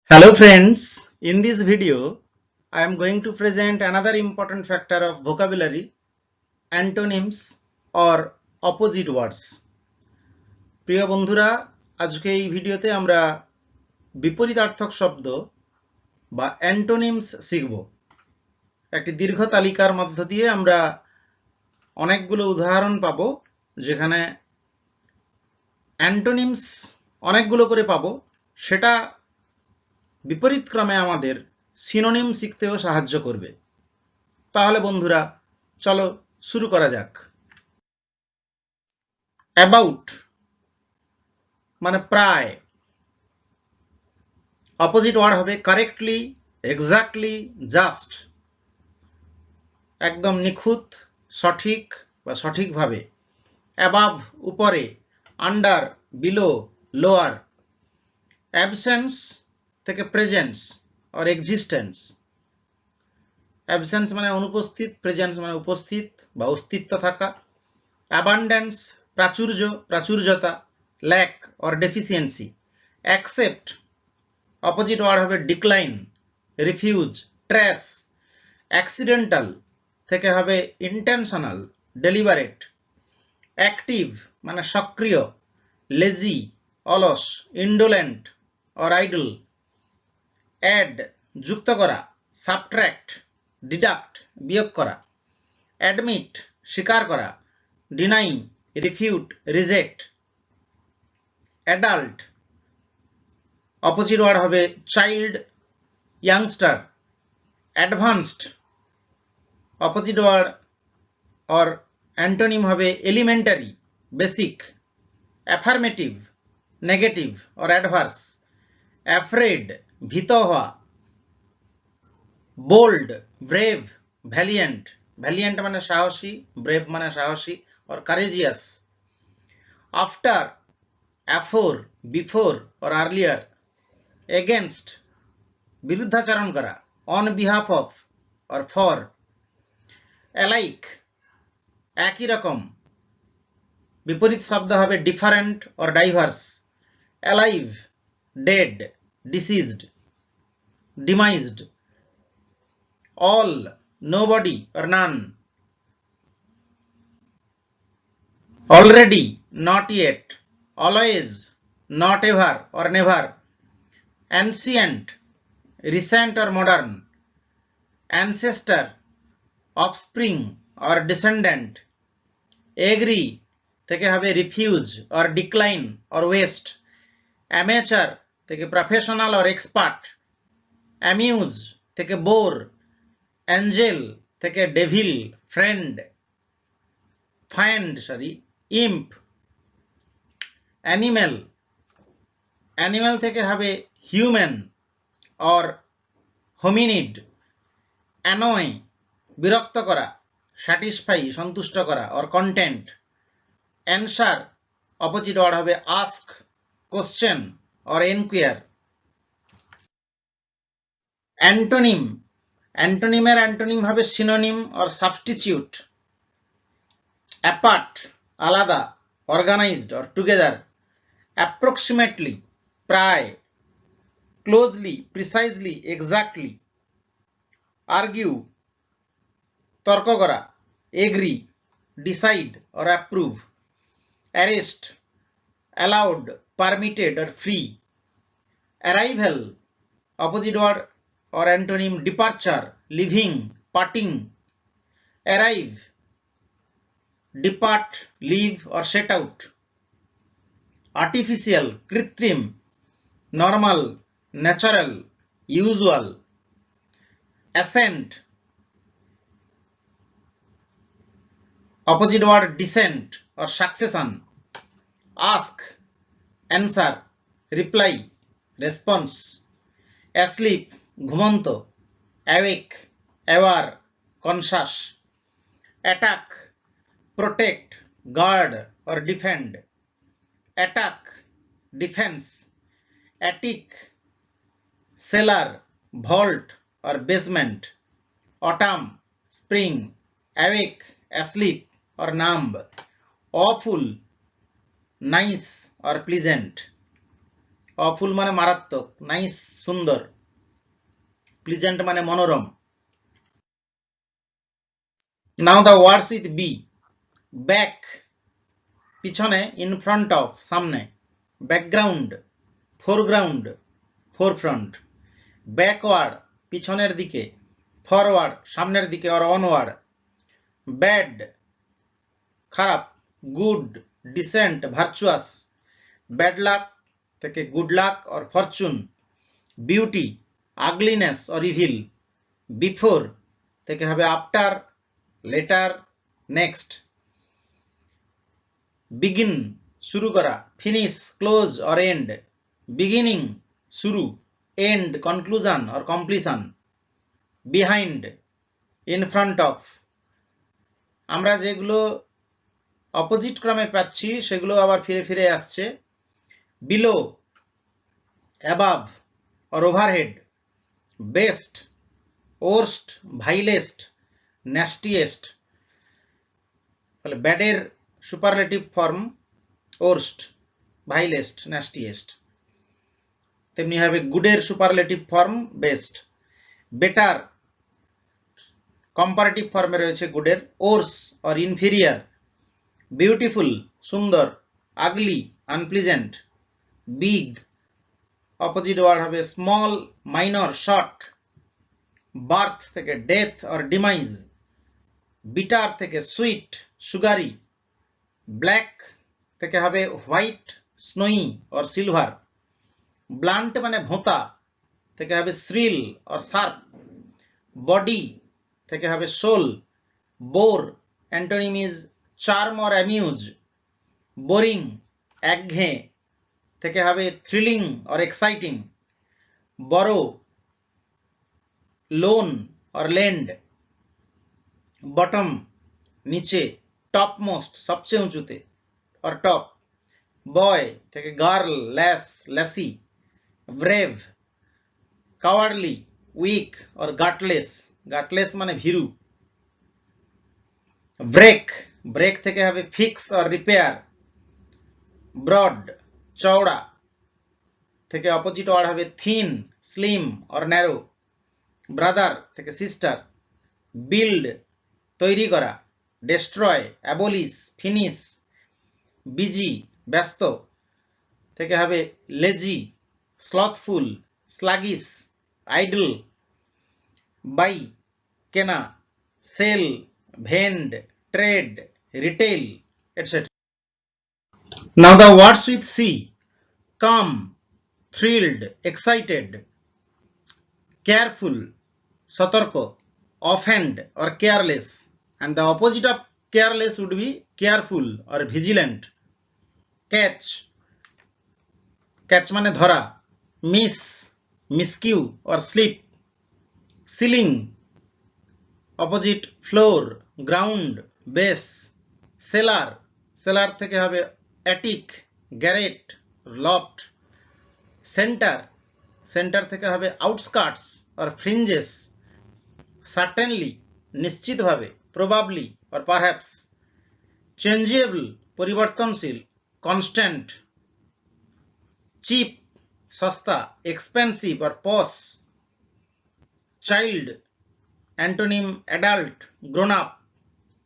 Hello friends, in this video I am going to present another important factor of vocabulary, antonyms or opposite words. প্রিয় বন্ধুরা, আজকে এই ভিডিওতে আমরা বিপরীতার্থক শব্দ বা অ্যান্টোনিমস শিখব। একটি দীর্ঘ তালিকার মধ্য দিয়ে আমরা অনেকগুলো উদাহরণ পাবো যেখানে অ্যান্টোনিমস অনেকগুলো করে পাবো, সেটা বিপরীত ক্রমে আমাদের সিনোনিম শিখতেও সাহায্য করবে। তাহলে বন্ধুরা চলো শুরু করা যাক। অ্যাবাউট মানে প্রায়, অপোজিট ওয়ার্ড হবে কারেক্টলি, এক্স্যাক্টলি, জাস্ট, একদম নিখুঁত, সঠিক বা সঠিকভাবে। অ্যাবাভ উপরে, আন্ডার বিলো, লোয়ার। অ্যাবসেন্স থেকে প্রেজেন্স অর এক্সিস্টেন্স। অ্যাবসেন্স মানে অনুপস্থিত, প্রেজেন্স মানে উপস্থিত বা অস্তিত্ব থাকা। অ্যাবান্ডেন্স প্রাচুর্য, প্রাচুর্যতা। Lack or deficiency. Accept opposite word হবে ডিক্লাইন, রিফিউজ, ট্রেস। অ্যাক্সিডেন্টাল থেকে হবে ইন্টেনশনাল, ডেলিবারেট। অ্যাক্টিভ মানে সক্রিয়, লেজি অলস, ইন্ডোলেন্ট অর আইডল। অ্যাড যুক্ত করা, সাবট্র্যাক্ট ডিডাক্ট বিয়োগ করা। অ্যাডমিট স্বীকার করা, deny refute, reject. Adult opposite word হবে child, youngster. Advanced opposite word or antonym হবে elementary, basic. Affirmative negative or adverse. Afraid ভীত হওয়া। বোল্ড ব্রেভ, ভ্যালিয়েন্ট, ভ্যালিয়েন্ট মানে সাহসী, ব্রেভ মানে সাহসী or courageous. After, afore, before or earlier. Against বিরুদ্ধাচরণ করা, on behalf of or for. Alike একই রকম, বিপরীত শব্দ হবে different or diverse. Alive dead, deceased, demised. All nobody or none. Already not yet, always not ever or never. Ancient recent or modern. Ancestor offspring or descendant. Agree থেকে হবে refuse or decline or waste. Amateur থেকে professional or expert. Amuse থেকে bore. Angel থেকে devil, friend. Find ইম্প। Animal, animal থেকে হবে human or hominid. Annoy বিরক্ত করা, satisfy সন্তুষ্ট করা or content. Answer opposite word হবে ask, question or enquire. Antonym, অ্যান্টোনিমের অ্যান্টোনিম হবে সিনোনিম অর সাবস্টিটিউট। অ্যাপার্ট আলাদা, অর্গানাইজড অর টুগেদার। অ্যাপ্রক্সিমেটলি প্রায়। Closely, precisely, exactly. আর্গিউ তর্ক করা। Agree decide or approve. Arrest allowed, permitted or free. Arrival opposite word or antonym departure, leaving, parting. Arrive depart, leave or set out. Artificial কৃত্রিম, normal, natural, usual. Ascent opposite word descent or succession. Ask answer, reply, response. Asleep ঘুমন্ত, awake, aware, conscious. Attack protect, guard or defend. Attack defense. Attic cellar, vault or basement. Autumn spring. Awake asleep or numb. Awful nice or pleasant. awful মানে মারাত্মক, nice সুন্দর, pleasant মানে মনোরম। Now the words with B. Back পিছনে, in front of সামনে, background foreground forefront, backward পিছনের দিকে, forward সামনের দিকে or onward, bad খারাপ, good decent virtuous, bad luck থেকে good luck or fortune, beauty ugliness or evil, before থেকে হবে after, later, next, begin শুরু করা, finish close or end, beginning শুরু, end conclusion or completion, behind in front of। আমরা যেগুলো opposite ক্রমে পাচ্ছি সেগুলো আবার ফিরে ফিরে আসছে। Below above or overhead, best worst vilest nastiest, তাহলে ব্যাডের superlative form worst vilest nastiest, তেমনি হবে গুডের superlative form best. Better comparative ফর্মে রয়েছে গুডের, ওর্স অর ইনফেরিয়ার, বিউটিফুল সুন্দর, ugly unpleasant, big opposite word হবে স্মল মাইনর শর্ট, বার্থ থেকে ডেথ অর ডিমাইজ, বিটার থেকে সুইট সুগারি, ব্ল্যাক থেকে হবে white snowy or silver, blunt মানে ভোঁতা থেকে হবে শ্রিল অর শার্প, বডি থেকে হবে soul, bore antonym is charm or amuse, boring একঘেয়ে থেকে হবে থ্রিলিং অর এক্সাইটিং, বড়ো লোন অর লেন্ড, বটম নিচে, টপ মোস্ট সবচেয়ে উঁচুতে অর টপ, বয় থেকে girl lass lassie, brave cowardly weak or gutless, gutless মানে ভীরু, ব্রেক ব্রেক থেকে হবে ফিক্স অর রিপেয়ার, ব্রড চওড়া থেকে অপোজিট ওয়ার্ড হবে thin slim or narrow, brother থেকে সিস্টার, বিল্ড তৈরি করা, ডেস্ট্রয় অ্যাবলিশ ফিনিশ, বিজি ব্যস্ত থেকে হবে lazy slothful sluggish idle, buy কেনা, sell vend trade retail etc. Now the words with C. Calm thrilled excited, careful সতর্ক, offhand or careless, and the opposite of careless would be careful or vigilant, catch catch মানে ধরা, miss miscue or slip, ceiling opposite floor ground base, cellar cellar থেকে হবে attic garret loft, center center থেকে হবে outskirts or fringes, certainly নিশ্চিতভাবে probably or perhaps, changeable পরিবর্তনশীল constant, cheap সস্তা expensive or posh, child antonym adult grown up,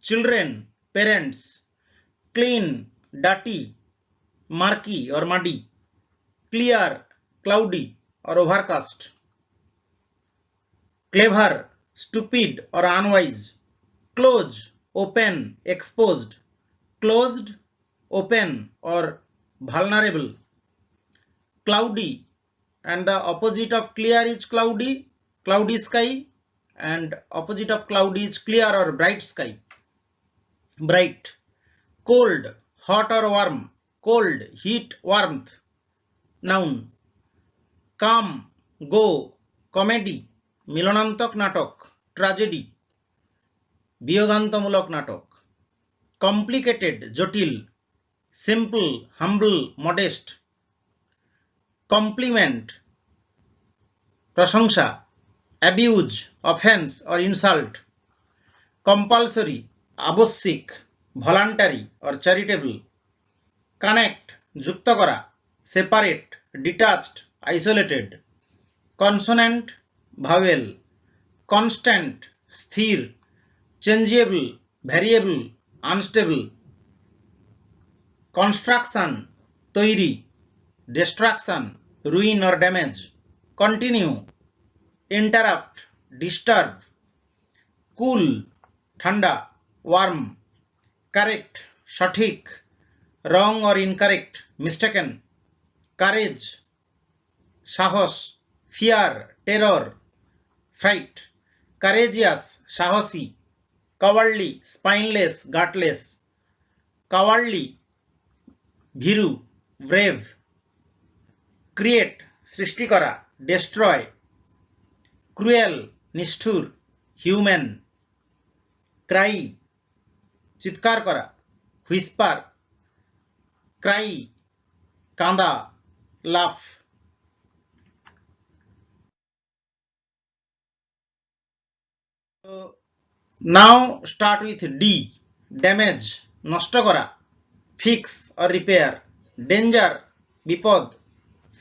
children parents, clean dirty murky or muddy, clear cloudy or overcast, clever stupid or unwise, close open exposed, closed open or vulnerable, cloudy and the opposite of clear is cloudy sky, and opposite of cloudy is clear or bright sky, bright, cold hot or warm, cold heat warmth, noun, come go comedy মিলনান্তক নাটক tragedy বিয়োগান্তমূলক নাটক, complicated জটিল, simple হাম্বল modest, complement প্রশংসা, abuse offence or insult, compulsory আবশ্যিক, voluntary or charitable, connect যুক্ত করা, separate detached, isolated, consonant, vowel, constant, স্থির, changeable, variable, unstable, construction, তৈরি, destruction, ruin or damage, continue, interrupt, disturb, cool, ঠান্ডা, warm, correct, সঠিক, wrong or incorrect, mistaken, courage, সাহস, fear, terror, fright, courageous, সাহসী, cowardly, spineless, gutless, cowardly, ভীরু, brave, create, সৃষ্টি করা, destroy, cruel, নিষ্ঠুর, human, cry, চিৎকার করা, whisper, cry, কাঁদা, laugh. So now start with D. Damage, নষ্ট করা, fix or repair, danger, বিপদ,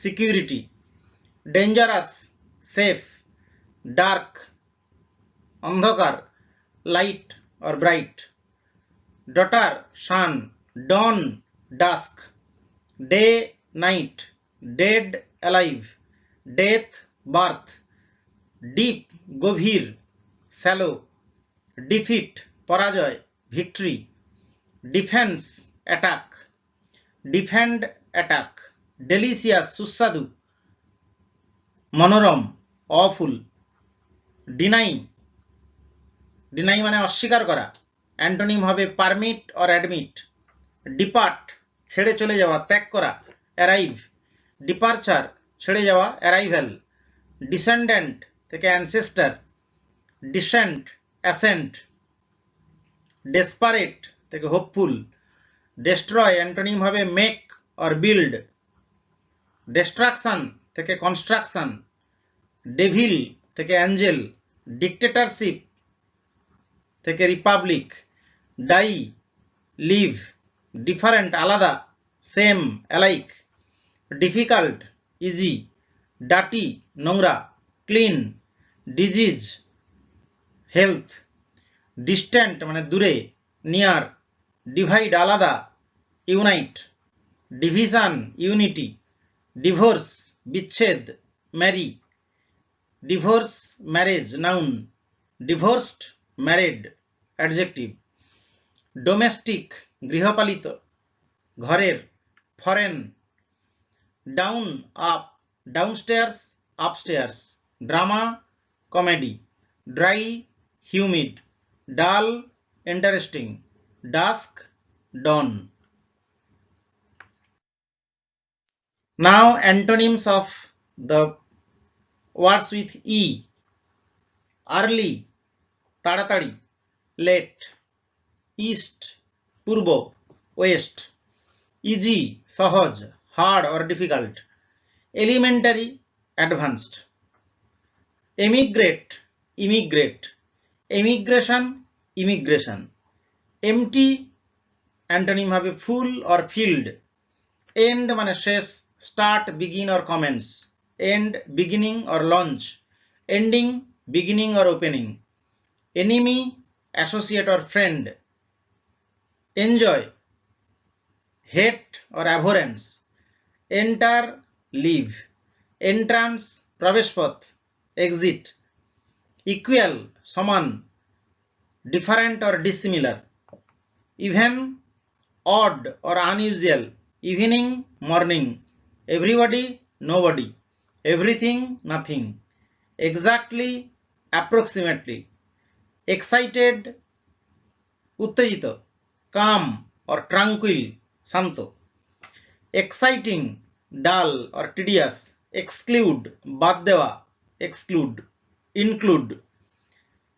security, dangerous, safe, dark, অন্ধকার, light or bright, daughter, sun, dawn, dusk, day, night, dead, alive, death, birth, deep, গভীর, shallow, defeat, পরাজয়, victory, defense, attack, defend, attack, delicious, সুস্বাদু, মনোরম, awful, deny, deny মানে অস্বীকার করা, antonym হবে পারমিট অর অ্যাডমিট, ডিপার্ট, ছেড়ে চলে যাওয়া, ত্যাগ করা, অ্যারাইভ, ডিপারচার, ছেড়ে যাওয়া, অ্যারাইভেল, ডিসেন্ডেন্ট থেকে অ্যানসেস্টার, ডিসেন্ট, অ্যাসেন্ট, ডেসপারেট থেকে হোপফুল, ডেস্ট্রয় অ্যান্টোনিম হবে মেক অর বিল্ড, ডেস্ট্রাকশন থেকে কনস্ট্রাকশন, ডেভিল থেকে অ্যাঞ্জেল, ডিক্টেটরশিপ থেকে রিপাবলিক, ডাই, লিভ, ডিফারেন্ট আলাদা, সেম অ্যালাইক, ডিফিকাল্ট ইজি, ডাটি নোংরা, ক্লিন, ডিজিজ হেলথ, ডিস্ট্যান্ট মানে দূরে, নিয়ার, ডিভাইড আলাদা, ইউনাইট, ডিভিশন ইউনিটি, ডিভোর্স বিচ্ছেদ, marry, divorce marriage noun, divorced married adjective, domestic গৃহপালিত, ঘরের, foreign, down up, downstairs upstairs, drama comedy, dry humid, dull interesting, dusk dawn. Now antonyms of the words with E. Early, তাড়াতাড়ি, late, east, পূর্ব, west, easy, সহজ, hard or difficult, elementary, advanced, emigrate, immigrate, emigration, immigration, empty antonym হবে ফুল or filled, end মানে শেষ, start, begin or commence, end, beginning or launch, ending, beginning or opening, enemy, associate or friend, enjoy, hate or abhorrence, enter, leave, entrance, প্রবেশপথ, exit, equal, সমান, different or dissimilar, even, odd or unusual, evening, morning, everybody, nobody, everything, nothing, exactly, approximately, excited, উত্তেজিত, calm or tranquil, Shanto, exciting, dull or tedious, exclude, বাদ দেওয়া, exclude, include,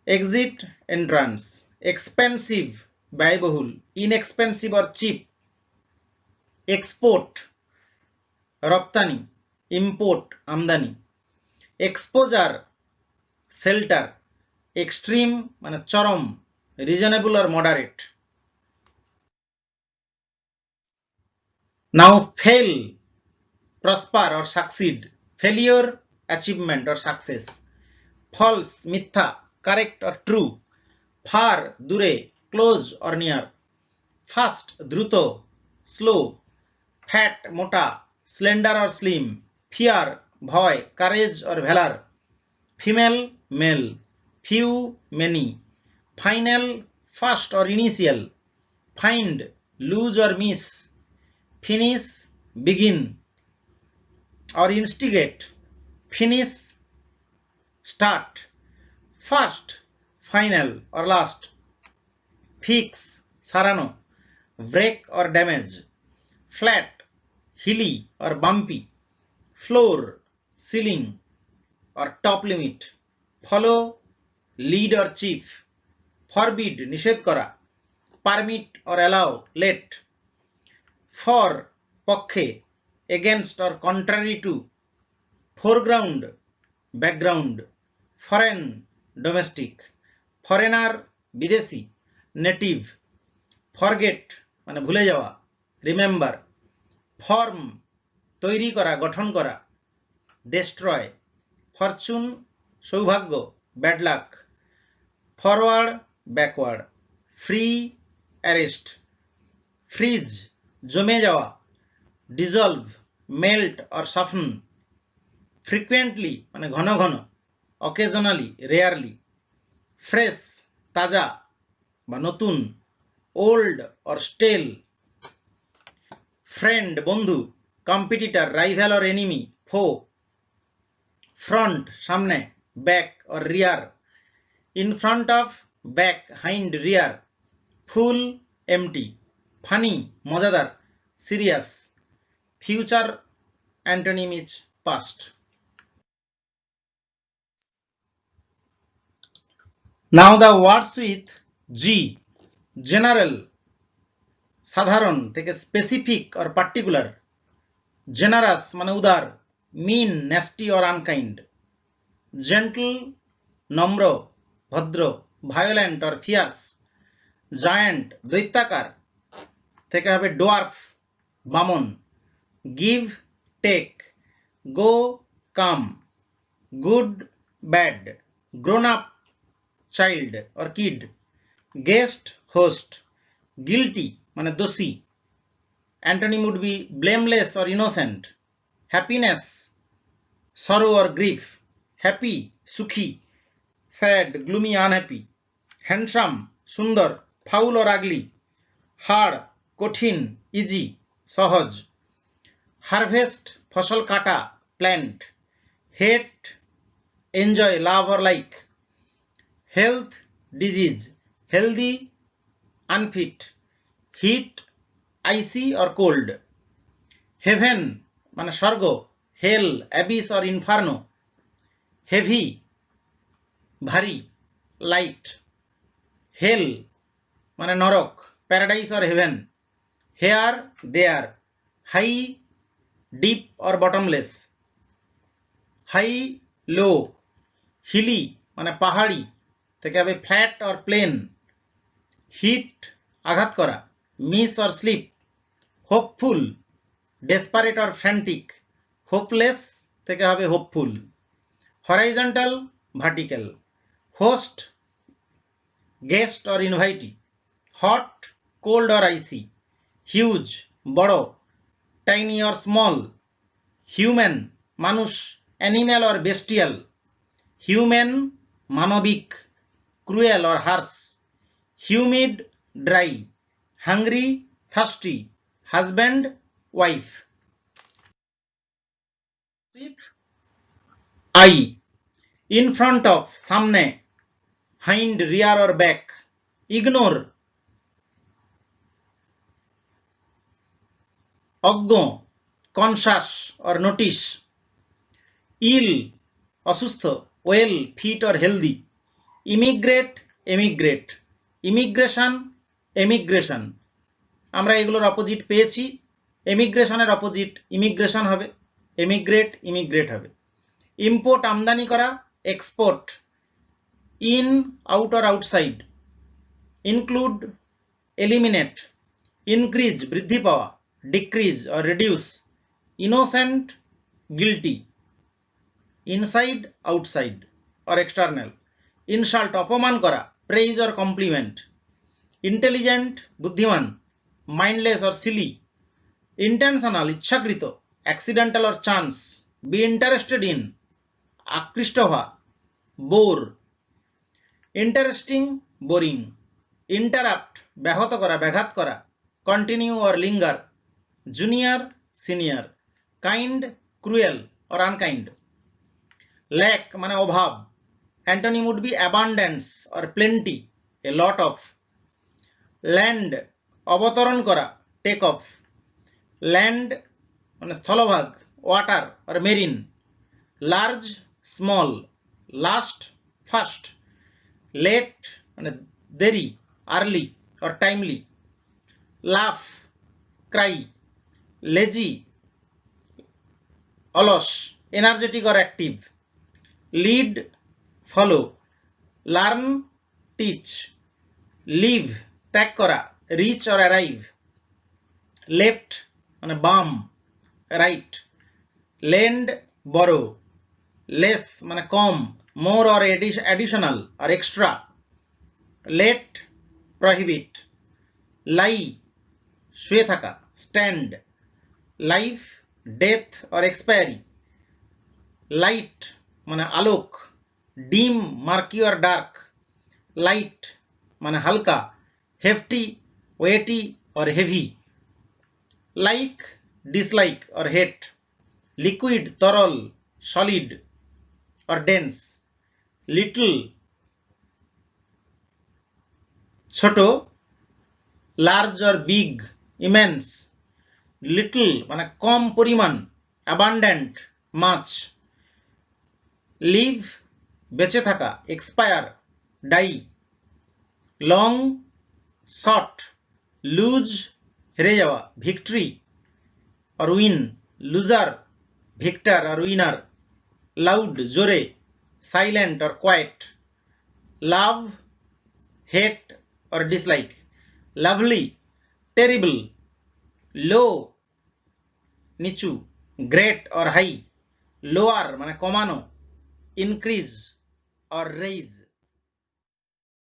exit, entrance, expensive, ব্যয়বহুল, inexpensive or cheap, export, রপ্তানি, import, আমদানি, exposure, shelter, extreme মানে চরম, reasonable or moderate. Now fail, prosper or succeed, failure, achievement or success, false, মিথ্যা, correct or true, far, দূরে, close or near, fast, দ্রুত, slow, fat, মোটা, slender or slim, fear, ভয়, courage or valor, female, male, few, many, final, first or initial, find, lose or miss, finish, begin or instigate, finish, start, first, final or last, fix, সারানো, break or damage, flat, hilly or bumpy, floor, ceiling or top limit, follow, lead or chief, forbid, নিষেধ করা, permit or allow, let, for, পক্ষে, against or contrary to, foreground, background, foreign, domestic, foreigner, বিদেশি, native, forget মানে ভুলে যাওয়া, remember, form, তৈরি করা, গঠন করা, destroy, fortune, সৌভাগ্য, bad luck, forward, backward, free, arrest, freeze, জমে যাওয়া, dissolve, melt or soften, frequently মানে ঘন ঘন, occasionally, rarely, fresh, তাজা বা নতুন, old or stale, friend, বন্ধু, competitor, rival or enemy, foe, front, সামনে, back or rear, in front of, back, hind, rear, full, empty, funny, মজাদার, serious, future, antonym is past. Now the words with G, general, সাধারণ থেকে specific or particular, generous মানে উদার, mean, nasty or unkind, gentle, নম্র, ভদ্র, violent or fierce, giant, দৈত্যাকার থেকে হবে dwarf, বামন, give, take, go, come, good, bad, grown up, child or kid, guest, host, guilty মানে দোষী, antonym would be blameless or innocent, happiness, sorrow or grief, happy, সুখী, sad, gloomy, unhappy, handsome, সুন্দর, foul or ugly, hard, কঠিন, easy, সহজ, harvest, ফসল কাটা, plant, hate, enjoy, love or like, health, disease, healthy, unfit, heat, icy or cold, heaven মানে স্বর্গ, hell, abyss or inferno, heavy, ভারী, light, hell মানে নরক, paradise or heaven, here, there, high, deep or bottomless, high, low, hilly মানে পাহাড়ি থেকে হবে flat or plain, hit আঘাত করা, miss or slip, hopeful, desperate or frantic, hopeless থেকে হবে hopeful, horizontal, vertical, host, guest or invitee, hot, cold or icy, huge, বড়, tiny or small, human, মানুষ, animal or bestial, human, মানবিক, cruel or harsh, humid, dry, hungry, thirsty, husband, wife. With I, in front of, সামনে, hind, rear or back, ignore, অজ্ঞ, conscious or notice, ill, অসুস্থ, well, fit or healthy, immigrate, emigrate, immigration, emigration, আমরা এগুলোর opposite পেয়েছি, এমিগ্রেশনের opposite immigration হবে, এমিগ্রেট, immigrate হবে, import আমদানি করা, export, in, out or outside, include, eliminate, increase, বৃদ্ধি পাওয়া, decrease or reduce, innocent, guilty, inside, outside or external, insult, অপমান করা, praise or compliment, intelligent, বুদ্ধিমান, mindless or silly, intentional, ইচ্ছাকৃত, accidental or chance, be interested in, আকৃষ্ট হওয়া, bore, interesting, boring, interrupt, ব্যাহত করা, ব্যাঘাত করা, continue or linger, junior, senior, kind, cruel or unkind, lack মানে অভাব, antonym would be abundance or plenty, a lot of, land অবতরণ করা, take off, land মানে স্থলভাগ, water or marine, large, small, last, first, late মানে দেরি, early or timely, laugh, cry, lazy, অলস, energetic or active, lead, follow, learn, teach, leave, ত্যাগ করা, reach or arrive, left মানে বাম, right, lend, borrow, less মানে কম, more or additional or extra, let, prohibit, lie শুয়ে থাকা, stand, life, death or expiry, light মানে আলোক, dim, murky or dark, light মানে হালকা, hefty, weighty or heavy, like, dislike or hate, liquid, তরল, solid or dense, little ছোট, large or big, immense, little মানে কম পরিমাণ, abundant, much, live বেঁচে থাকা, expire, die, long, short, lose হেরে যাওয়া, victory or win, loser, victor or winner, loud জোরে, silent or quiet, love, hate or dislike, lovely, terrible, low নিচু, great or high, lower মানে কমানো, increase or raise.